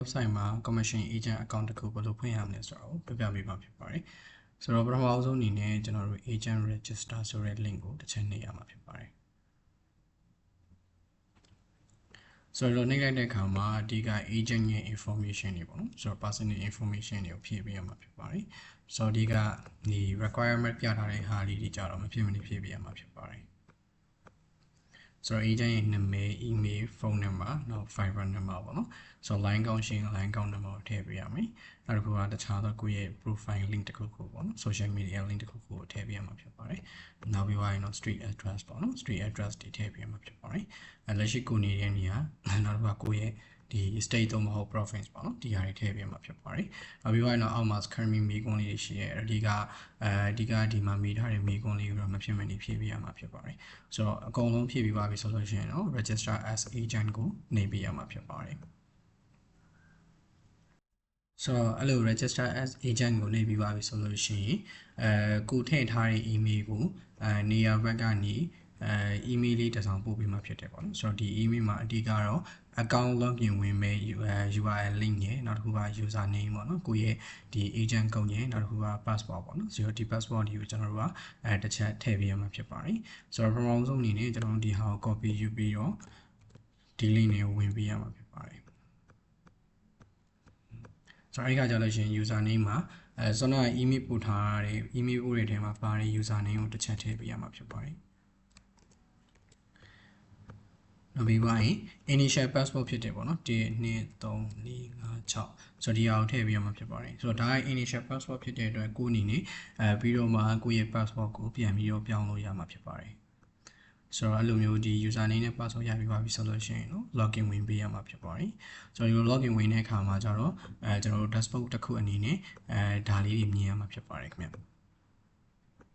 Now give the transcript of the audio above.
website မှာ commission agent account တစ်ခုဘယ်လိုဖွင့်ရမလဲဆိုတော့ပြပြပေးပါဖြစ်ပါတယ်ဆိုတော့ပထမဆုံးအနေနဲ့ကျွန်တော်တို့ agent register ဆိုတဲ့ link ကိုတစ်ချက်နှိပ်ရမှာဖြစ်ပါတယ်ဆိုတော့နှိပ်လိုက်တဲ့အခါမှာအဓိက agent ရဲ့ information တွေပေါ့နော်ဆိုတော့ personal information တွေကိုဖြည့်ပေးရမှာဖြစ်ပါတယ်ဆိုတော့အဓိကဒီ requirement ပြထားတဲ့ဟာလေးတွေကြတော့မဖြစ်မနေဖြည့်ပေးရမှာဖြစ်ပါတယ်ဆိုတော့ agent ရဲ့နာမည် email phone number နောက် Viber number ပေါ့နော်ဆိုတော့ line ကောင်းရှင်း line ကောင်း number ကိုထည့်ပေးရမယ်နောက်တစ်ခုကတခြားသောကိုယ့်ရဲ့ profile link တစ်ခုခုပေါ့နော် social media link တစ်ခုခုကိုထည့်ပေးရမှာဖြစ်ပါတယ်နောက်ပြီးရင်တော့ street address ပေါ့နော် street address တွေထည့်ပေးရမှာဖြစ်ပါတယ်လက်ရှိကိုနေတဲ့နေရာနောက်တစ်ခုကကိုယ့်ရဲ့ဒီ state တော့မဟုတ် province ပေါ့နော်ဒီဟာတွေထည့်ပေးမှာဖြစ်ပါတယ်နောက်ပြီးတော့အောက်မှာ current မိကွန်းလေးရှိရဲအဓိကဒီမှာမိထားတဲ့မိကွန်းလေးကိုတော့မဖြစ်မနေဖြည့်ပေးရမှာဖြစ်ပါတယ်ဆိုတော့အကုန်လုံးဖြည့်ပြီးပါပြီဆိုလို့ရှိရင်တော့ register as agent ကိုနှိပ်ပေးရမှာဖြစ်ပါတယ်ဆိုတော့အဲ့လို register as agent ကိုနှိပ်ပြီးပါပြီဆိုလို့ရှိရင်ကိုထည့်ထားတဲ့ email ကိုနေရာဘက်ကနေ email လေးတစ်စောင်ပို့ပေးမှာဖြစ်တယ်ပေါ့နော်ဆိုတော့ဒီ email မှာအဓိကတော့ account login ဝင်မဲ့ URL link ရယ်နောက်တစ်ခုက user name ပေါ့နော်ကိုယ့်ရဲ့ဒီ agent ကုန်းရယ်နောက်တစ်ခုက passport ပေါ့နော်ဆိုတော့ဒီ passport ဒီကိုကျွန်တော်တို့ကတစ်ချက်ထည့်ပေးရမှာဖြစ်ပါတယ်ဆိုတော့ပထမဆုံးအနေနဲ့ကျွန်တော်တို့ဒီဟာကို copy ယူပြီးတော့ဒီ link တွေကိုဝင်ပေးရမှာဖြစ်ပါတယ်ဆိုတော့အဲ့ကကြလို့ရှိရင် user name မှာစောနက email ပို့ထားတဲ့ email ပို့တဲ့ထဲမှာပါတဲ့ user name ကိုတစ်ချက်ထည့်ပေးရမှာဖြစ်ပါတယ်နောက်ပြီးရင် initial passport ဖြစ်တယ်ပေါ့နော်1 2 3 4 5 6ဆိုတော့ဒီအောင်ထည့်ပေးရမှာဖြစ်ပါတယ်ဆိုတော့ဒါက initial passport ဖြစ်တဲ့အတွက်ကိုအနေနဲ့ပြီးတော့မှကိုယ့်ရဲ့ passport ကိုပြန်ပြီးတော့ပြောင်းလို့ရမှာဖြစ်ပါတယ်ဆိုတော့အဲ့လိုမျိုးဒီ user name နဲ့ password ရပြီးပါပြီဆိုလို့ရှိရင်နော် login ဝင်ပေးရမှာဖြစ်ပါတယ်ဆိုတော့ဒီ login ဝင်တဲ့အခါမှာကျတော့ကျွန်တော်တို့ dashboard တစ်ခုအနေနဲ့ဒါလေးတွေမြင်ရမှာဖြစ်ပါတယ်ခင်ဗျ